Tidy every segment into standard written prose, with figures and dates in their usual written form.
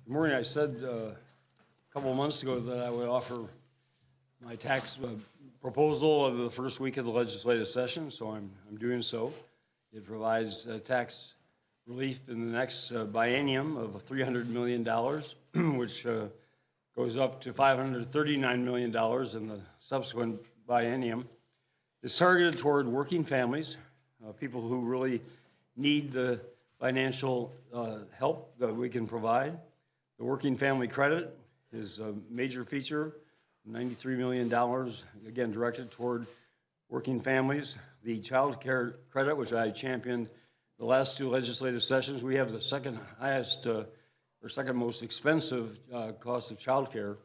Good morning. I said a couple of months ago that I would offer my tax proposal of the first week of the legislative session, so I'm doing so. It provides tax relief in the next biennium of $300 million, which goes up to $539 million in the subsequent biennium. It's targeted toward working families, people who really need the financial help that we can provide. The working family credit is a major feature, $93 million, again, directed toward working families. The child care credit, which I championed the last two legislative sessions, we have the second highest or second most expensive cost of child care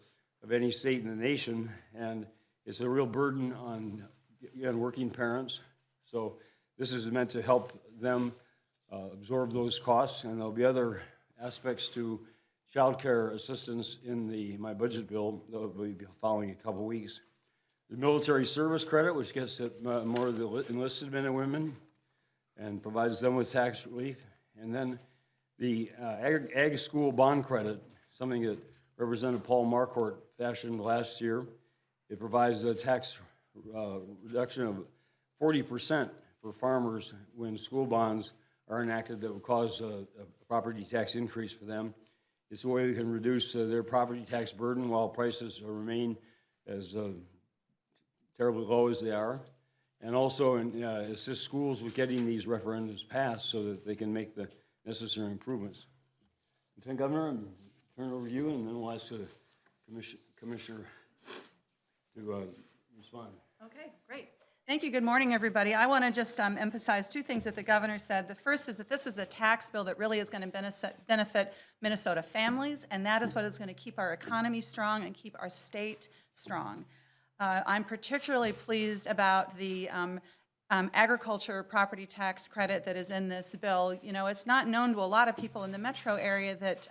of any state in the nation, and it's a real burden on working parents. So this is meant to help them absorb those costs, and there'll be other aspects to child care assistance in my budget bill that will be following in a couple weeks. The military service credit, which gets at more of the enlisted men and women and provides them with tax relief. And then the ag school bond credit, something that Representative Paul Marquardt fashioned last year. It provides a tax reduction of 40% for farmers when school bonds are enacted that will cause a property tax increase for them. It's a way we can reduce their property tax burden while prices remain as terribly low as they are, and also assist schools with getting these referendums passed so that they can make the necessary improvements. Lieutenant Governor, I'm turn it over to you, and then we'll ask the Commissioner to respond. Okay, great. Thank you. Good morning, everybody. I want to just emphasize two things that the governor said. The first is that this is a tax bill that really is going to benefit Minnesota families, and that is what is going to keep our economy strong and keep our state strong. I'm particularly pleased about the agriculture property tax credit that is in this bill. You know, it's not known to a lot of people in the metro area that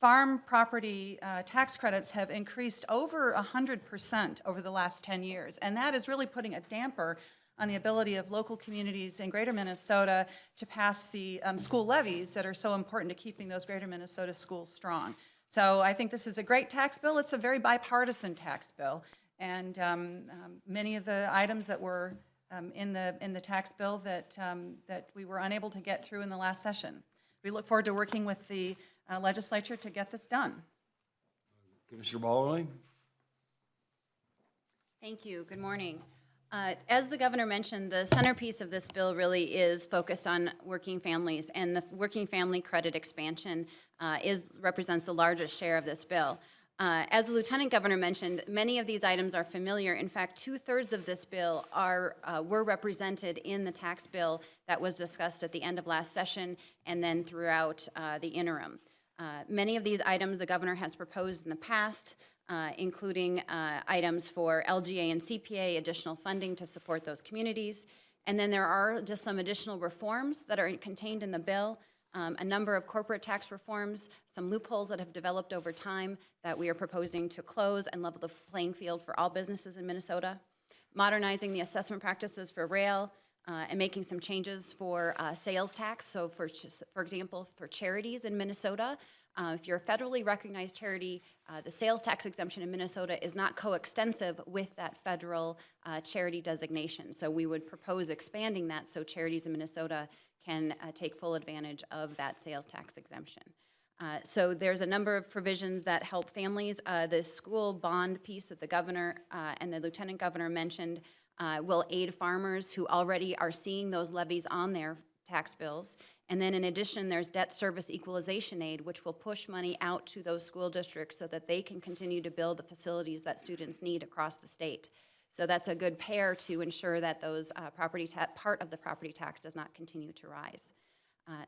farm property tax credits have increased over 100% over the last 10 years, and that is really putting a damper on the ability of local communities in greater Minnesota to pass the school levies that are so important to keeping those greater Minnesota schools strong. So I think this is a great tax bill. It's a very bipartisan tax bill, and many of the items that were in the tax bill that we were unable to get through in the last session. We look forward to working with the legislature to get this done. Commissioner Baldwin. Thank you. Good morning. As the governor mentioned, the centerpiece of this bill really is focused on working families, and the working family credit expansion represents the largest share of this bill. As the Lieutenant Governor mentioned, many of these items are familiar. In fact, 2/3 of this bill were represented in the tax bill that was discussed at the end of last session and then throughout the interim. Many of these items the governor has proposed in the past, including items for LGA and CPA, additional funding to support those communities. And then there are just some additional reforms that are contained in the bill. A number of corporate tax reforms, some loopholes that have developed over time that we are proposing to close and level the playing field for all businesses in Minnesota, modernizing the assessment practices for rail, and making some changes for sales tax. So for example, for charities in Minnesota, if you're a federally recognized charity, the sales tax exemption in Minnesota is not coextensive with that federal charity designation. So we would propose expanding that so charities in Minnesota can take full advantage of that sales tax exemption. So there's a number of provisions that help families. The school bond piece that the governor and the lieutenant governor mentioned will aid farmers who already are seeing those levies on their tax bills. And then in addition, there's debt service equalization aid, which will push money out to those school districts so that they can continue to build the facilities that students need across the state. So that's a good pair to ensure that those part of the property tax does not continue to rise.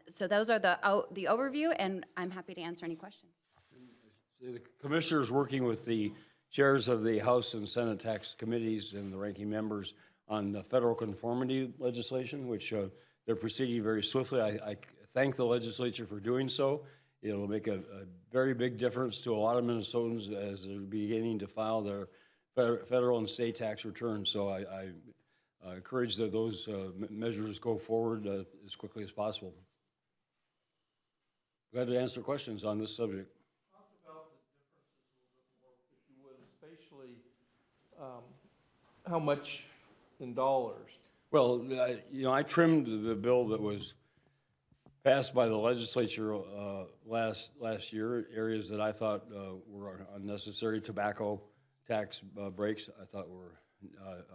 So those are the overview, and I'm happy to answer any questions. The Commissioner is working with the chairs of the House and Senate tax committees and the ranking members on the federal conformity legislation, which they're proceeding very swiftly. I thank the legislature for doing so. It'll make a very big difference to a lot of Minnesotans as they're beginning to file their federal and state tax returns. So I encourage that those measures go forward as quickly as possible. Glad to answer questions on this subject. How much in dollars? Well, I trimmed the bill that was passed by the legislature last year, areas that I thought were unnecessary. Tobacco tax breaks I thought were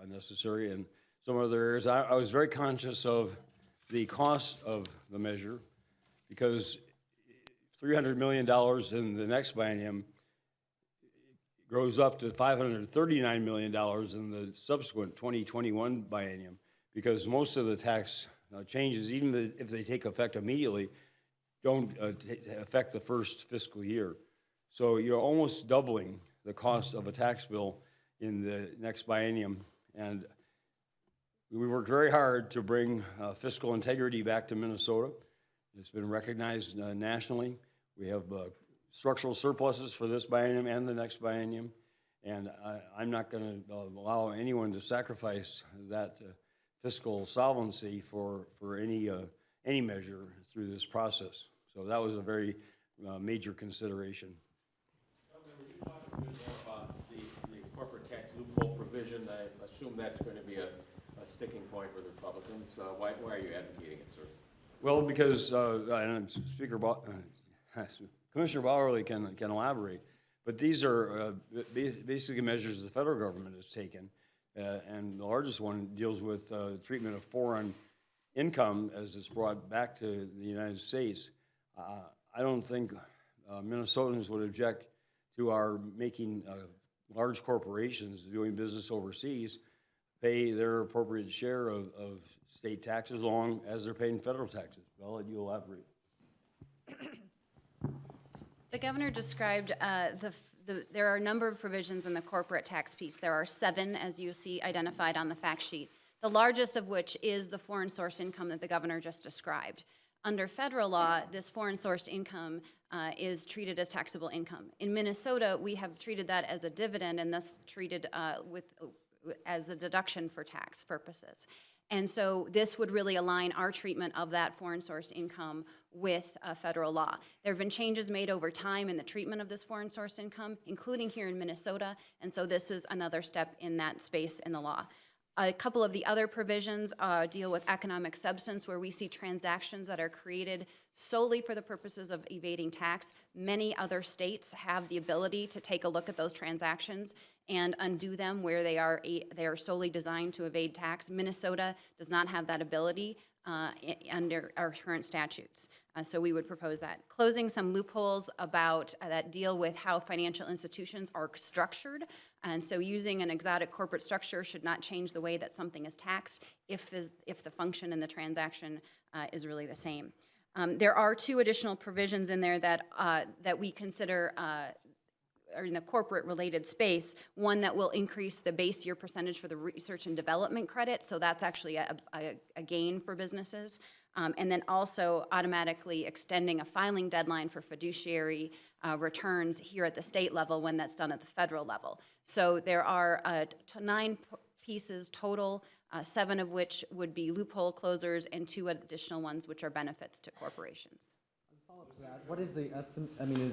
unnecessary, and some other areas. I was very conscious of the cost of the measure, because $300 million in the next biennium grows up to $539 million in the subsequent 2021 biennium, because most of the tax changes, even if they take effect immediately, don't affect the first fiscal year. So you're almost doubling the cost of a tax bill in the next biennium. And we worked very hard to bring fiscal integrity back to Minnesota. It's been recognized nationally. We have structural surpluses for this biennium and the next biennium. And I'm not going to allow anyone to sacrifice that fiscal solvency for any measure through this process. So that was a very major consideration. Would you talk a bit more about the corporate tax loophole provision? I assume that's going to be a sticking point with Republicans. Why are you advocating it, sir? Well, because Commissioner Bowerly can elaborate, but these are basically measures the federal government has taken, and the largest one deals with treatment of foreign income as it's brought back to the United States. I don't think Minnesotans would object to our making large corporations doing business overseas pay their appropriate share of state taxes as long as they're paying federal taxes. I'll let you elaborate. The governor described there are a number of provisions in the corporate tax piece. There are 7, as you see identified on the fact sheet, the largest of which is the foreign source income that the governor just described. Under federal law, this foreign sourced income is treated as taxable income. In Minnesota, we have treated that as a dividend and thus treated as a deduction for tax purposes. And so this would really align our treatment of that foreign sourced income with federal law. There have been changes made over time in the treatment of this foreign sourced income, including here in Minnesota, and so this is another step in that space in the law. A couple of the other provisions deal with economic substance, where we see transactions that are created solely for the purposes of evading tax. Many other states have the ability to take a look at those transactions and undo them where they are solely designed to evade tax. Minnesota does not have that ability under our current statutes. So we would propose that. Closing some loopholes about that deal with how financial institutions are structured. And so using an exotic corporate structure should not change the way that something is taxed if the function in the transaction is really the same. There are 2 additional provisions in there that we consider are in the corporate related space. One that will increase the base year percentage for the research and development credit, so that's actually a gain for businesses. And then also automatically extending a filing deadline for fiduciary returns here at the state level when that's done at the federal level. So there are 9 pieces total, 7 of which would be loophole closers and 2 additional ones which are benefits to corporations. What is the estimate? I mean,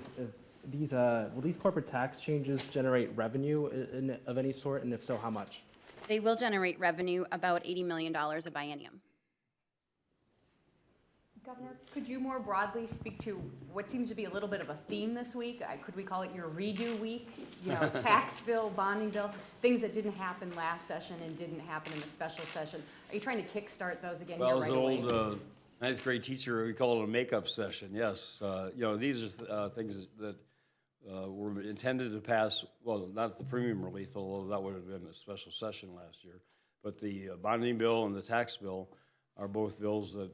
will these corporate tax changes generate revenue of any sort, and if so, how much? They will generate revenue, about $80 million a biennium. Governor, could you more broadly speak to what seems to be a little bit of a theme this week? Could we call it your redo week? You know, tax bill, bonding bill, things that didn't happen last session and didn't happen in the special session. Are you trying to kickstart those again here right away? Well, as an old 9th grade teacher, we call it a makeup session, yes. These are things that were intended to pass, well, not the premium relief, although that would have been a special session last year, but the bonding bill and the tax bill are both bills that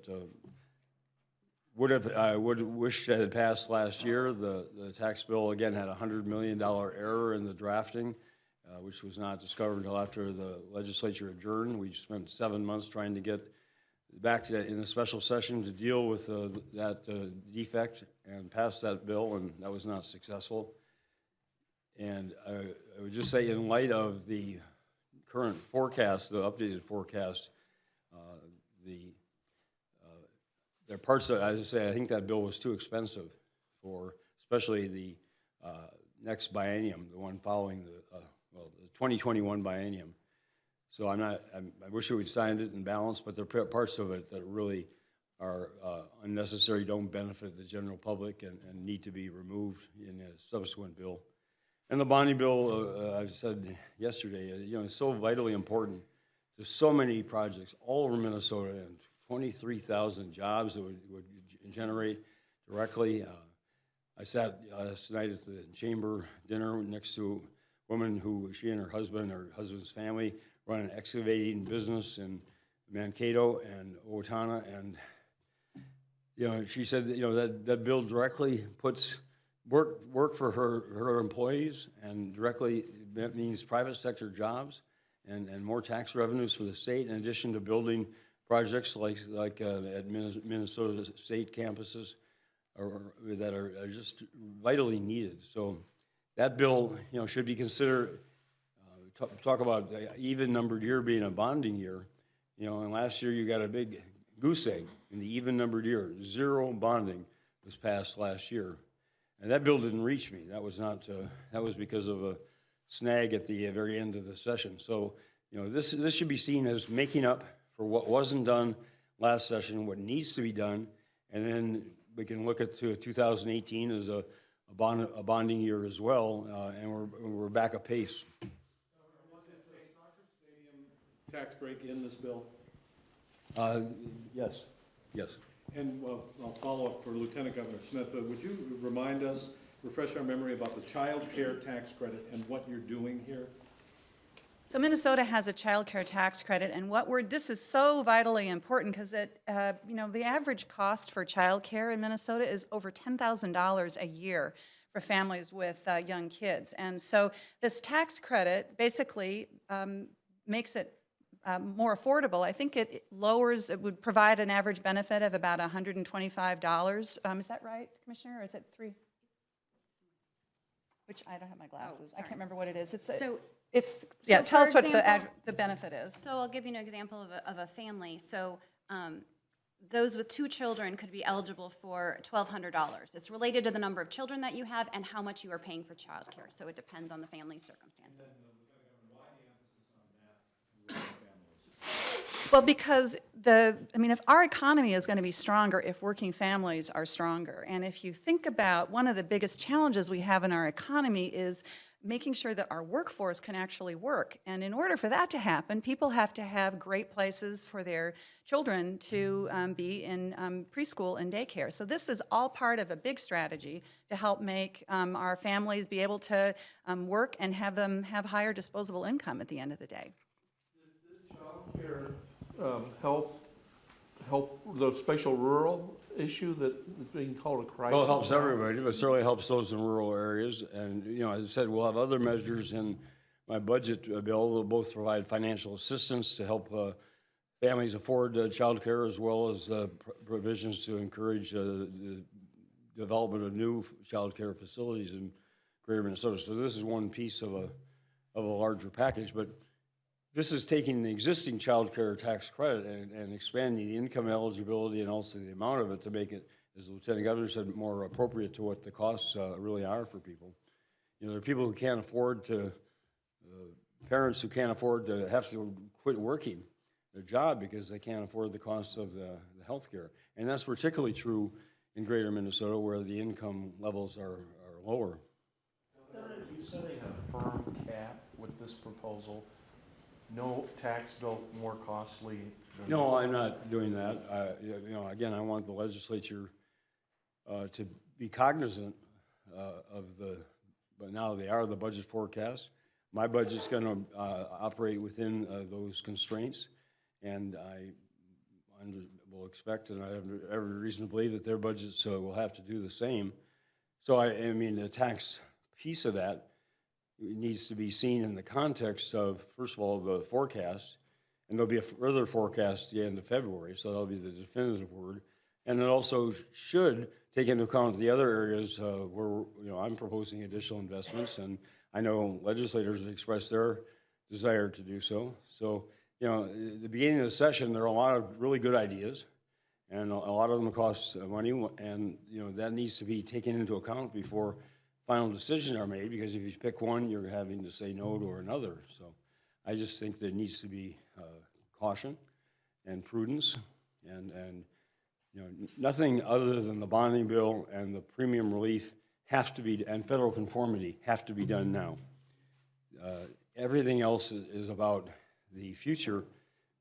I would wish that had passed last year. The tax bill, again, had a $100 million error in the drafting, which was not discovered until after the legislature adjourned. We spent 7 months trying to get back in a special session to deal with that defect and pass that bill, and that was not successful. And I would just say, in light of the current forecast, the updated forecast, there are parts that, as I say, I think that bill was too expensive for, especially the next biennium, the one following the 2021 biennium. So I wish we'd signed it in balance, but there are parts of it that really are unnecessary, don't benefit the general public, and need to be removed in a subsequent bill. And the bonding bill, I said yesterday, is so vitally important to so many projects all over Minnesota, and 23,000 jobs that would generate directly. I sat last night at the chamber dinner next to a woman who, she and her husband's family, run an excavating business in Mankato and Owatonna, and she said that bill directly puts work for her employees, and directly that means private sector jobs and more tax revenues for the state, in addition to building projects like at Minnesota state campuses that are just vitally needed. So that bill, should be considered. Talk about the even-numbered year being a bonding year. And last year you got a big goose egg in the even-numbered year. 0 bonding was passed last year, and that bill didn't reach me. That was not. That was because of a snag at the very end of the session. So, this should be seen as making up for what wasn't done last session, what needs to be done, and then we can look at 2018 as a bonding year as well, and we're back a pace. Tax break in this bill? Yes. And well, I'll follow up for Lieutenant Governor Smith. Would you remind us, refresh our memory about the child care tax credit and what you're doing here? So Minnesota has a child care tax credit, and this is so vitally important because the average cost for child care in Minnesota is over $10,000 a year for families with young kids. And so this tax credit basically makes it more affordable. I think it would provide an average benefit of about $125. Is that right, Commissioner, or is it $3? Which, I don't have my glasses. I can't remember what it is. Tell us what the benefit is. So I'll give you an example of a family. So those with 2 children could be eligible for $1,200. It's related to the number of children that you have and how much you are paying for childcare. So it depends on the family's circumstances. Well, because if our economy is going to be stronger if working families are stronger. And if you think about one of the biggest challenges we have in our economy is making sure that our workforce can actually work. And in order for that to happen, people have to have great places for their children to be in preschool and daycare. So this is all part of a big strategy to help make our families be able to work and have them have higher disposable income at the end of the day. Does this child care help the spatial rural issue that is being called a crisis? Well, it helps everybody, but certainly helps those in rural areas. And, as I said, we'll have other measures in my budget bill that both provide financial assistance to help families afford child care, as well as provisions to encourage the development of new child care facilities in greater Minnesota. So this is one piece of a larger package, but this is taking the existing child care tax credit and expanding the income eligibility and also the amount of it to make it, as the Lieutenant Governor said, more appropriate to what the costs really are for people. There are people who can't afford to, parents who can't afford to have to quit working their job because they can't afford the costs of the health care. And that's particularly true in greater Minnesota, where the income levels are lower. Governor, are you setting a firm cap with this proposal? No tax bill more costly than... No, I'm not doing that. Again, I want the legislature to be cognizant but now they are the budget forecast. My budget's going to operate within those constraints, and I will expect, and I have every reason to believe that their budgets will have to do the same. So, the tax piece of that needs to be seen in the context of, first of all, the forecast, and there'll be a further forecast at the end of February, so that'll be the definitive word. And it also should take into account the other areas where I'm proposing additional investments, and I know legislators have expressed their desire to do so. So, at the beginning of the session, there are a lot of really good ideas, and a lot of them cost money, and that needs to be taken into account before final decisions are made, because if you pick one, you're having to say no to another. So I just think there needs to be caution and prudence, and nothing other than the bonding bill and the premium relief have to be, and federal conformity have to be done now. Everything else is about the future,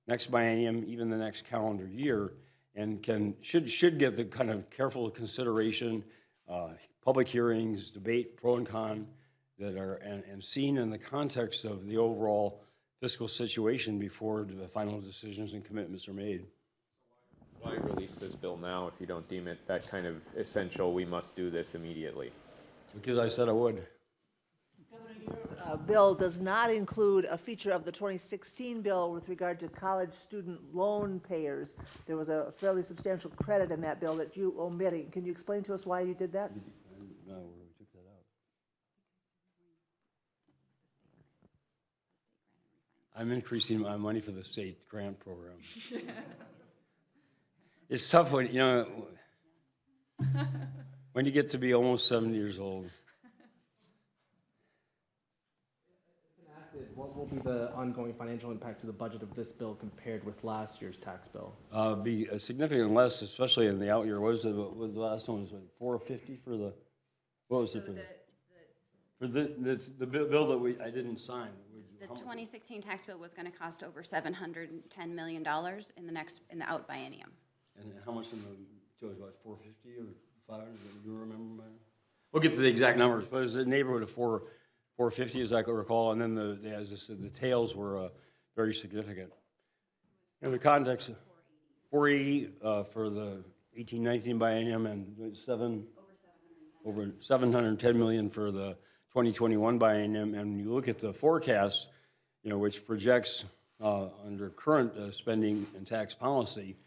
next biennium, even the next calendar year, and should get the kind of careful consideration, public hearings, debate, pro and con, that are, and seen in the context of the overall fiscal situation before the final decisions and commitments are made. Why release this bill now if you don't deem it that kind of essential, we must do this immediately? Because I said I would. Bill does not include a feature of the 2016 bill with regard to college student loan payers. There was a fairly substantial credit in that bill that you omitted. Can you explain to us why you did that? No, we took that out. I'm increasing my money for the state grant program. It's tough when, when you get to be almost 70 years old. What will be the ongoing financial impact to the budget of this bill compared with last year's tax bill? Be significant less, especially in the out year. What was it? What was the last one? Was it 450 for the? What was it for the bill that I didn't sign? The 2016 tax bill was going to cost over $710 million in the out biennium. And how much in the? It was what, 450 or 500? Do you remember? We'll get to the exact numbers, but it's a neighborhood of 450, as I can recall, and then as I said, the tails were very significant. In the context of 480 for the 18-19 biennium, and over 710 million for the 2021 biennium. And when you look at the forecast, which projects under current spending and tax policy,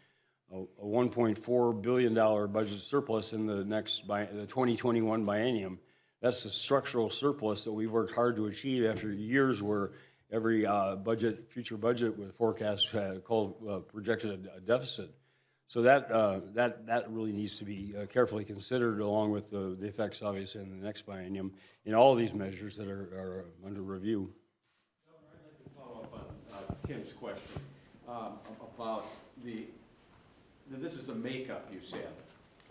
a $1.4 billion budget surplus in the the 2021 biennium. That's the structural surplus that we worked hard to achieve after years where every future budget with forecast projected a deficit. So that really needs to be carefully considered, along with the effects, obviously, in the next biennium, in all of these measures that are under review. I'd like to follow up on Tim's question about this is a makeup, you said,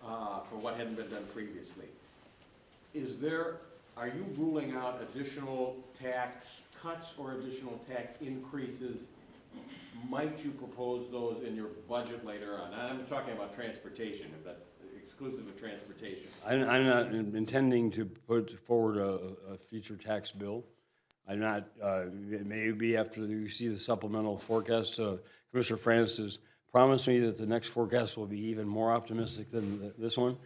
for what hadn't been done previously. Are you ruling out additional tax cuts or additional tax increases? Might you propose those in your budget later on? I'm talking about transportation, if that's exclusive of transportation. I'm not intending to put forward a future tax bill. I'm not, maybe after you see the supplemental forecast, Commissioner Francis has promised me that the next forecast will be even more optimistic than this one.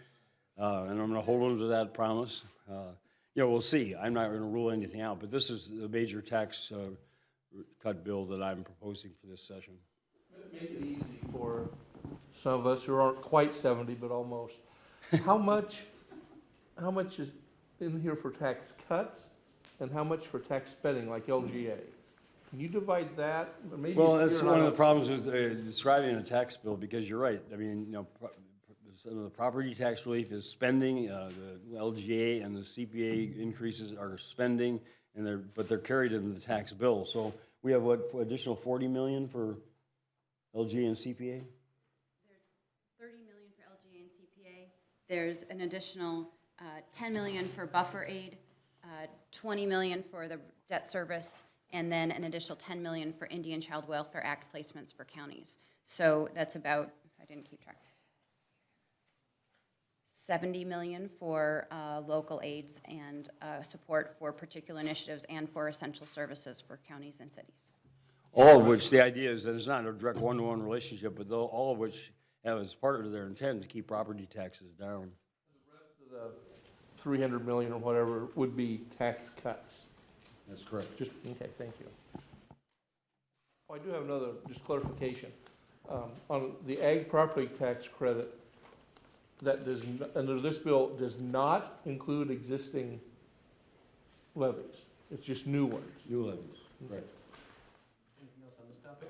And I'm going to hold on to that promise. We'll see. I'm not going to rule anything out, but this is the major tax cut bill that I'm proposing for this session. Make it easy for some of us who aren't quite 70, but almost. How much is in here for tax cuts, and how much for tax spending, like LGA? Can you divide that? Maybe well, that's one of the problems with describing a tax bill, because you're right. I mean, some of the property tax relief is spending. The LGA and the CPA increases are spending, but they're carried in the tax bill. So we have what, additional $40 million for LGA and CPA? There's $30 million for LGA and CPA. There's an additional $10 million for buffer aid, $20 million for the debt service, and then an additional $10 million for Indian Child Welfare Act placements for counties. So that's about, I didn't keep track, $70 million for local aids and support for particular initiatives and for essential services for counties and cities. All of which, the idea is that it's not a direct one-to-one relationship, but all of which have as part of their intent to keep property taxes down. The rest of the 300 million or whatever would be tax cuts. That's correct. Okay, thank you. Oh, I do have another, just clarification. On the ag property tax credit, that does, under this bill, does not include existing levies. It's just new ones. New levies, right. Anything else on this topic?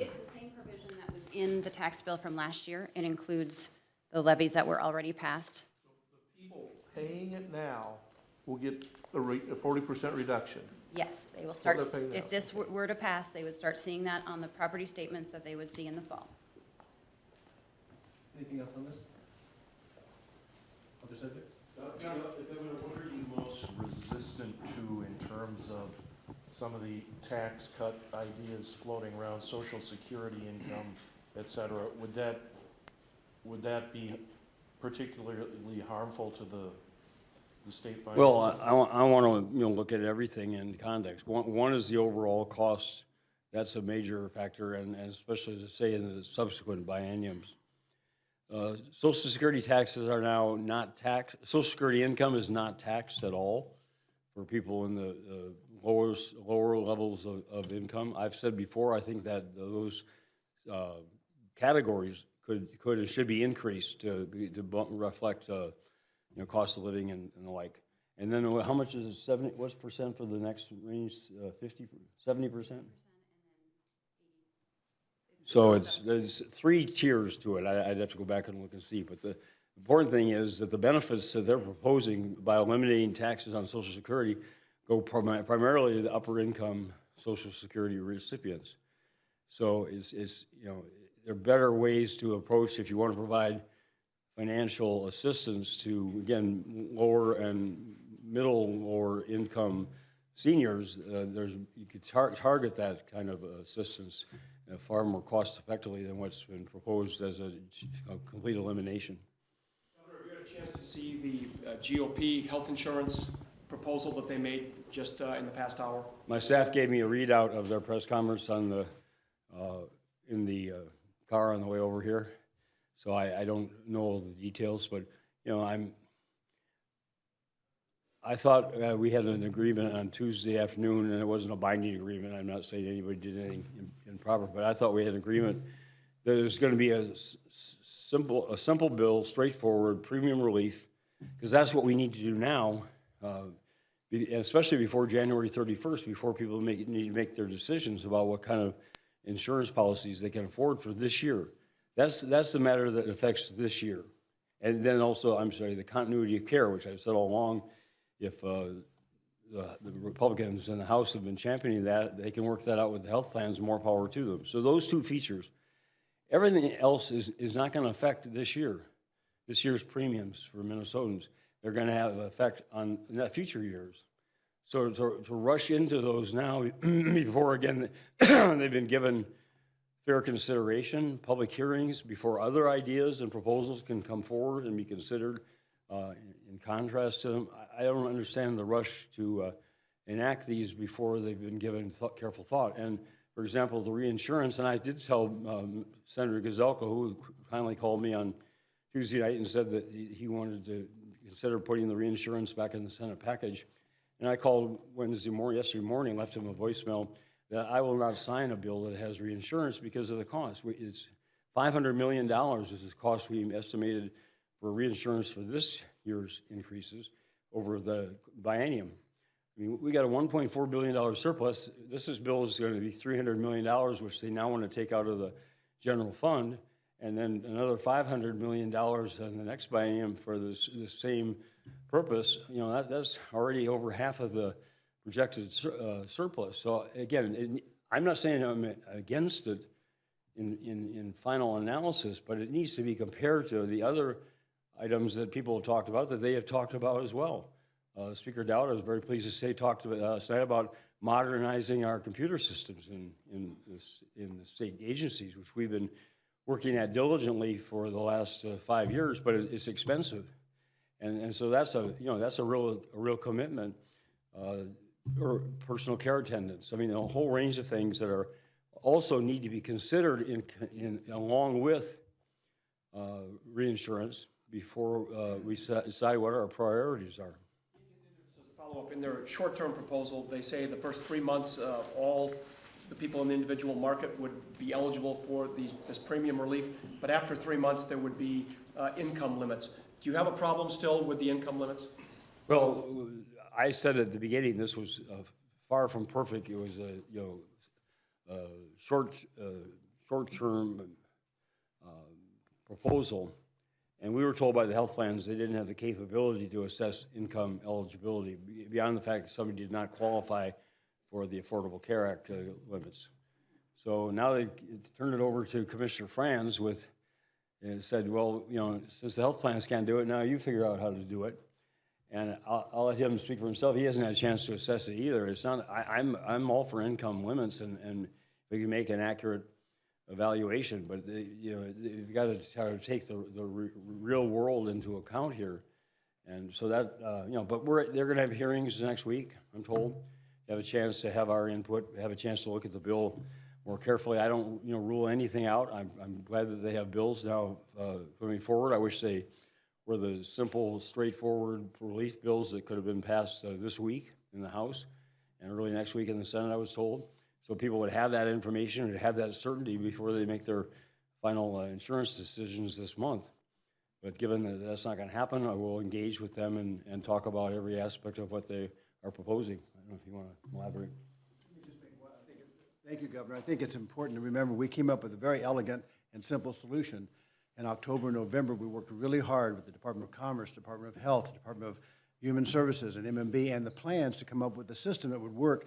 It's the same provision that was in the tax bill from last year. It includes the levies that were already passed. People paying it now will get a 40% reduction. Yes, they will what start, they're paying now. if this were to pass, they would start seeing that on the property statements that they would see in the fall. Anything else on this? Other subject? Governor, what are you most resistant to in terms of some of the tax cut ideas floating around, Social Security income, et cetera? Would that be particularly harmful to the state finances? Well, I want to, look at everything in context. One is the overall cost. That's a major factor, and especially, as I say, in the subsequent bienniums. Social Security taxes are now not taxed. Social Security income is not taxed at all for people in the lower levels of income. I've said before, I think that those categories could and should be increased to reflect cost of living and the like. And then how much is it? 70? What's percent for the next range? 50? 70%? So there's 3 tiers to it. I'd have to go back and look and see. But the important thing is that the benefits that they're proposing by eliminating taxes on Social Security go primarily to the upper income Social Security recipients. So there are better ways to approach if you want to provide financial assistance to, again, lower and lower income seniors. You could target that kind of assistance far more cost effectively than what's been proposed as a complete elimination. Governor, have you had a chance to see the GOP health insurance proposal that they made just in the past hour? My staff gave me a readout of their press conference on in the car on the way over here, so I don't know all the details, but I thought we had an agreement on Tuesday afternoon, and it wasn't a binding agreement. I'm not saying anybody did anything improper, but I thought we had an agreement that it was going to be a simple bill, straightforward, premium relief, because that's what we need to do now, especially before January 31st, before people need to make their decisions about what kind of insurance policies they can afford for this year. That's the matter that affects this year. And then also, the continuity of care, which I've said all along. If the Republicans in the House have been championing that, they can work that out with the health plans, more power to them. So those 2 features. Everything else is not going to affect this year's premiums for Minnesotans. They're going to have an effect on future years. So to rush into those now before, again, they've been given fair consideration, public hearings, before other ideas and proposals can come forward and be considered in contrast to them. I don't understand the rush to enact these before they've been given careful thought. And, for example, the reinsurance, and I did tell Senator Gazelka, who kindly called me on Tuesday night and said that he wanted to consider putting the reinsurance back in the Senate package. And I called yesterday morning, left him a voicemail that I will not sign a bill that has reinsurance because of the cost. It's $500 million is the cost we estimated for reinsurance for this year's increases over the biennium. I mean, we got a $1.4 billion surplus. This bill is going to be $300 million, which they now want to take out of the general fund, and then another $500 million in the next biennium for the same purpose. That's already over half of the projected surplus. So again, I'm not saying I'm against it in final analysis, but it needs to be compared to the other items that people have talked about that they have talked about as well. Speaker Dowd, I was very pleased to say, talked tonight about modernizing our computer systems in the state agencies, which we've been working at diligently for the last 5 years, but it's expensive, and so that's a real commitment. Or personal care attendants. I mean, a whole range of things that are also need to be considered along with reinsurance before we decide what our priorities are. So as a follow-up, in their short-term proposal, they say the first 3 months, all the people in the individual market would be eligible for this premium relief, but after 3 months, there would be income limits. Do you have a problem still with the income limits? Well, I said at the beginning this was far from perfect. It was a short-term proposal, And we were told by the health plans they didn't have the capability to assess income eligibility beyond the fact that somebody did not qualify for the Affordable Care Act limits. So now they turned it over to Commissioner Franz with, said, well, you know, since the health plans can't do it, now you figure out how to do it. And I'll let him speak for himself. He hasn't had a chance to assess it either. It's not, I'm all for income limits and we can make an accurate evaluation, but you know, you've got to try to take the real world into account here. And so that, you know, but they're going to have hearings next week, I'm told. Have a chance to have our input, have a chance to look at the bill more carefully. I don't, you know, rule anything out. I'm glad that they have bills now moving forward. I wish they were the simple, straightforward relief bills that could have been passed this week in the House and early next week in the Senate, I was told. So people would have that information and have that certainty before they make their final insurance decisions this month. But given that that's not going to happen, I will engage with them and talk about every aspect of what they are proposing. I don't know if you want to elaborate. Thank you, Governor. I think it's important to remember we came up with a very elegant and simple solution. In October and November, we worked really hard with the Department of Commerce, Department of Health, Department of Human Services, and MMB, and the plans to come up with a system that would work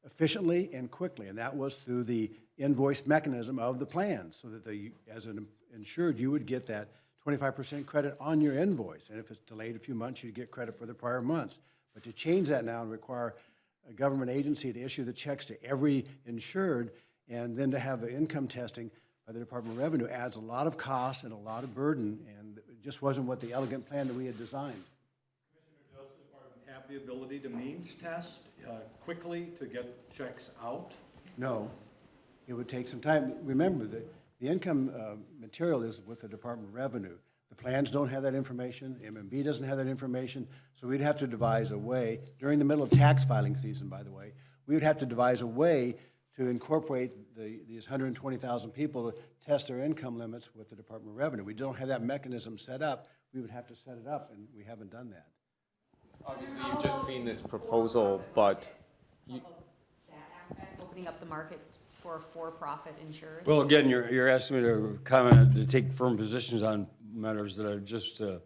efficiently and quickly. And that was through the invoice mechanism of the plan, so that as an insured, you would get that 25% credit on your invoice. And if it's delayed a few months, you'd get credit for the prior months. But to change that now and require a government agency to issue the checks to every insured and then to have the income testing by the Department of Revenue adds a lot of cost and a lot of burden, and it just wasn't what the elegant plan that we had designed. Commissioner, does the department have the ability to means test quickly to get checks out? No, it would take some time. Remember, the income material is with the Department of Revenue. The plans don't have that information, MMB doesn't have that information, so we'd have to devise a way, during the middle of tax filing season, by the way, we would have to devise a way to incorporate these 120,000 people to test their income limits with the Department of Revenue. We don't have that mechanism set up. We would have to set it up, and we haven't done that. Obviously, you've just seen this proposal, but Opening up the market for for-profit insurers? Well, again, you're asking me to comment, to take firm positions on matters that are just, you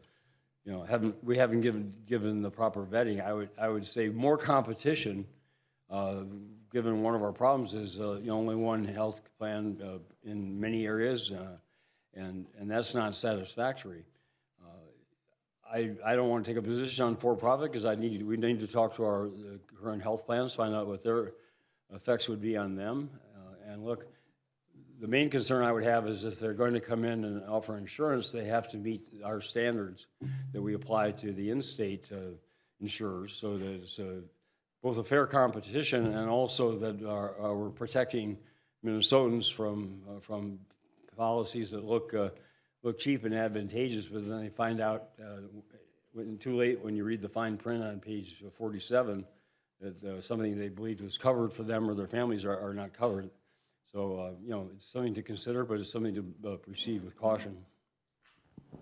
know, we haven't given the proper vetting. I would say more competition, given one of our problems is only one health plan in many areas, and that's not satisfactory. I don't want to take a position on for-profit because we need to talk to our current health plans, find out what their effects would be on them. And look, the main concern I would have is if they're going to come in and offer insurance, they have to meet our standards that we apply to the in-state insurers, so that it's both a fair competition and also that we're protecting Minnesotans from policies that look cheap and advantageous, but then they find out too late when you read the fine print on page 47 that something they believed was covered for them or their families are not covered. So, you know, it's something to consider, but it's something to proceed with caution.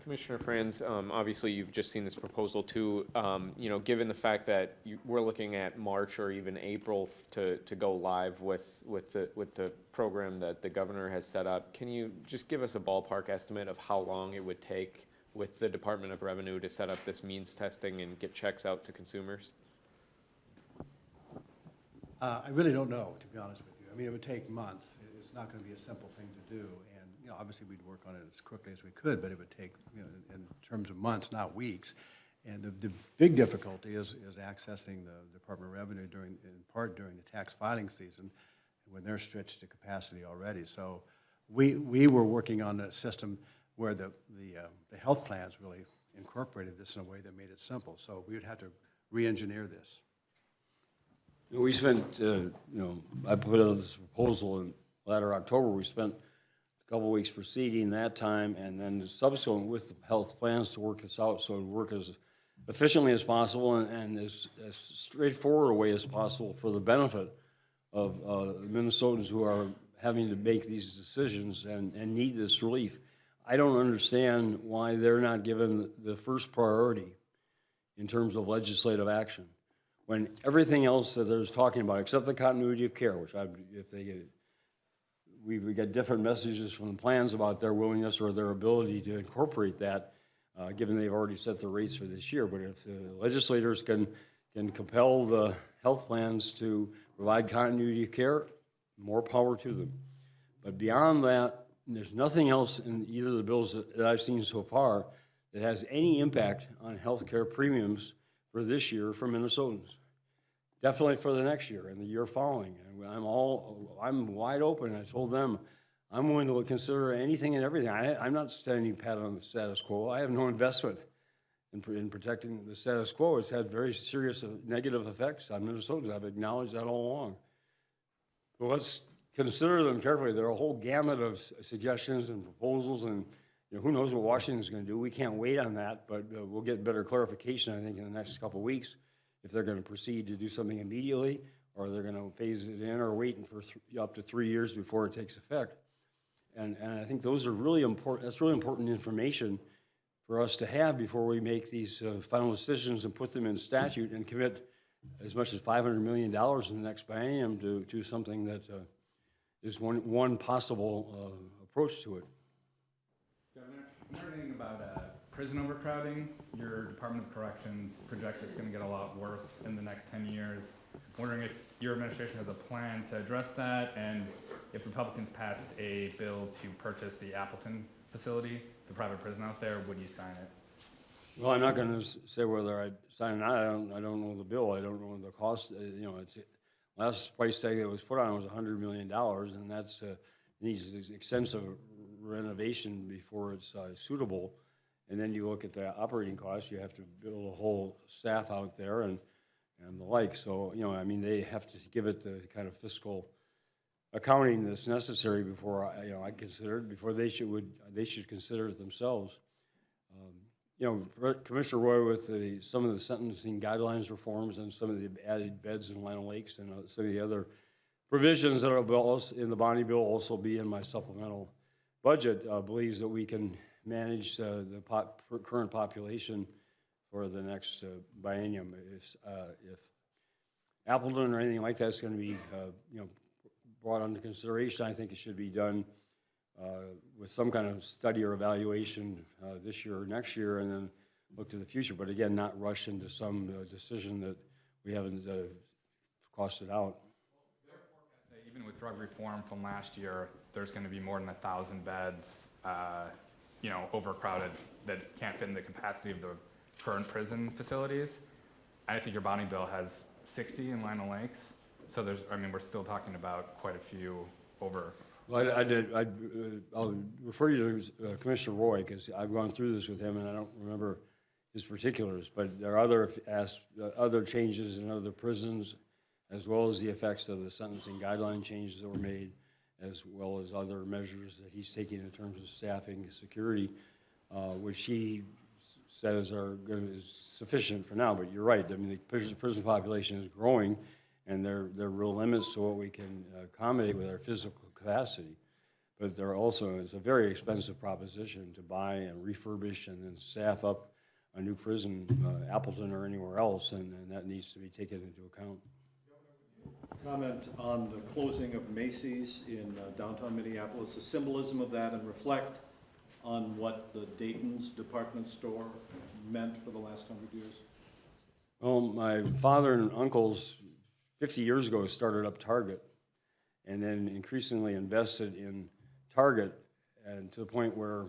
Commissioner Franz, obviously you've just seen this proposal too. You know, given the fact that we're looking at March or even April to go live with the program that the governor has set up, can you just give us a ballpark estimate of how long it would take with the Department of Revenue to set up this means testing and get checks out to consumers? I really don't know, to be honest with you. I mean, it would take months. It's not going to be a simple thing to do. And, you know, obviously we'd work on it as quickly as we could, but it would take, you know, in terms of months, not weeks. And the big difficulty is accessing the Department of Revenue in part during the tax filing season when they're stretched to capacity already. So we were working on a system where the health plans really incorporated this in a way that made it simple. So we would have to re-engineer this. We spent, you know, I put out this proposal in latter October. We spent a couple weeks preceding that time and then subsequent with the health plans to work this out so it would work as efficiently as possible and as straightforward a way as possible for the benefit of Minnesotans who are having to make these decisions and need this relief. I don't understand why they're not given the first priority in terms of legislative action, when everything else that there's talking about, except the continuity of care, which we get different messages from the plans about their willingness or their ability to incorporate that. given they've already set the rates for this year. But if the legislators can compel the health plans to provide continuity of care, more power to them. But beyond that, there's nothing else in either of the bills that I've seen so far that has any impact on health care premiums for this year for Minnesotans. Definitely for the next year and the year following. And I'm wide open. I told them I'm willing to consider anything and everything. I'm not standing pat on the status quo. I have no investment in protecting the status quo. It's had very serious negative effects on Minnesotans. I've acknowledged that all along. But let's consider them carefully. There are a whole gamut of suggestions and proposals, and who knows what Washington's going to do. We can't wait on that, but we'll get better clarification, I think, in the next couple of weeks if they're going to proceed to do something immediately, or they're going to phase it in, or wait for up to 3 years before it takes effect. And I think those are really important. That's really important information for us to have before we make these final decisions and put them in statute and commit as much as $500 million in the next biennium to something that is one possible approach to it. Governor, I'm wondering about prison overcrowding. Your Department of Corrections projects it's going to get a lot worse in the next 10 years. I'm wondering if your administration has a plan to address that, and if Republicans passed a bill to purchase the Appleton facility, the private prison out there, would you sign it? Well, I'm not going to say whether I'd sign it or not. I don't know the bill. I don't know the cost. It's last price tag that was put on was $100 million, and that's needs extensive renovation before it's suitable. And then you look at the operating costs. You have to build a whole staff out there and the like. So I mean, they have to give it the kind of fiscal accounting that's necessary before I consider it. Before they should consider it themselves. Commissioner Roy, with some of the sentencing guidelines reforms and some of the added beds in Lino Lakes and some of the other provisions that are in the bonding bill also be in my supplemental budget, believes that we can manage the current population for the next biennium. If Appleton or anything like that is going to be brought under consideration, I think it should be done with some kind of study or evaluation this year or next year, and then look to the future. But again, not rush into some decision that we haven't costed out. Even with drug reform from last year, there's going to be more than 1,000 beds, overcrowded that can't fit in the capacity of the current prison facilities. I think your bonding bill has 60 in Lino Lakes, so we're still talking about quite a few over. Well, I'll refer you to Commissioner Roy, because I've gone through this with him, and I don't remember his particulars. But there are other changes in other prisons, as well as the effects of the sentencing guideline changes that were made, as well as other measures that he's taking in terms of staffing, security, which he says is sufficient for now. But you're right. I mean, the prison population is growing, and there are real limits to what we can accommodate with our physical capacity. But it's a very expensive proposition to buy and refurbish and then staff up a new prison, Appleton or anywhere else, and that needs to be taken into account. Comment on the closing of Macy's in downtown Minneapolis, the symbolism of that, and reflect on what the Dayton's department store meant for the last 100 years. Well, my father and uncles 50 years ago started up Target, and then increasingly invested in Target, and to the point where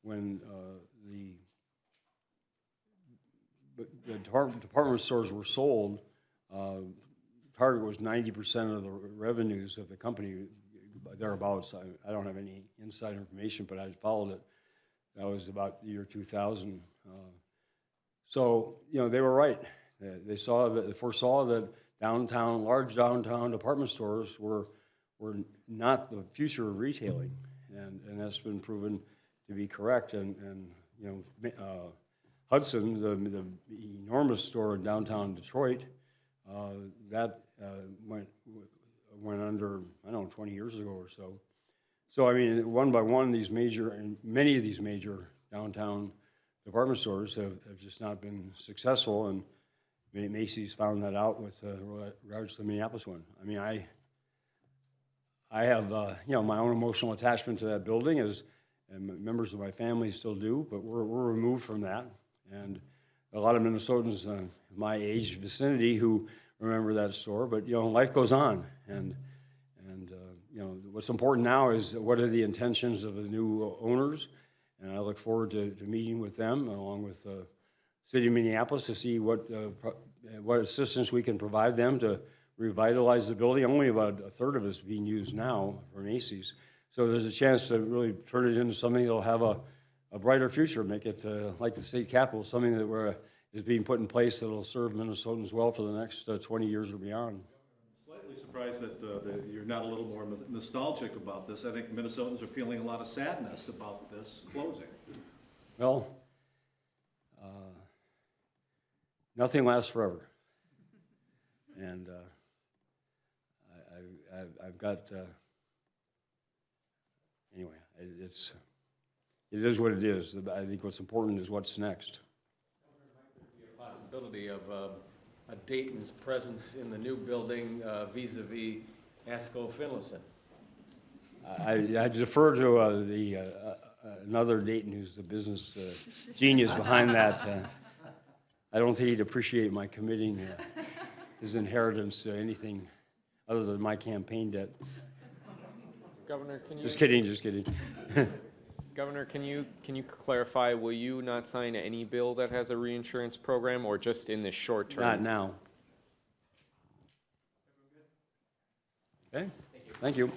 when the department stores were sold, Target was 90% of the revenues of the company, thereabouts. I don't have any inside information, but I followed it. That was about the year 2000. So, they were right. They foresaw that large downtown department stores were not the future of retailing, and that's been proven to be correct. And Hudson, the enormous store in downtown Detroit, that went under, 20 years ago or so. So I mean, one by one, many of these major downtown department stores have just not been successful, and Macy's found that out with regards to the Minneapolis one. I mean, I have my own emotional attachment to that building, as and members of my family still do, but we're removed from that. And a lot of Minnesotans my age vicinity who remember that store, but, life goes on. And what's important now is what are the intentions of the new owners, and I look forward to meeting with them along with the City of Minneapolis to see what assistance we can provide them to revitalize the building. Only about a third of it is being used now for Macy's. So there's a chance to really turn it into something that'll have a brighter future, make it like the state capitol, something that is being put in place that'll serve Minnesotans well for the next 20 years or beyond. Slightly surprised that you're not a little more nostalgic about this. I think Minnesotans are feeling a lot of sadness about this closing. Well, nothing lasts forever. And I've got, anyway, it is what it is. I think what's important is what's next. Possibility of a Dayton's presence in the new building vis-a-vis Asco Finlayson. I defer to another Dayton who's the business genius behind that. I don't think he'd appreciate my committing his inheritance to anything other than my campaign debt. Governor, can you? Just kidding, just kidding. Governor, can you clarify, will you not sign any bill that has a reinsurance program, or just in the short term? Not now. Okay, thank you.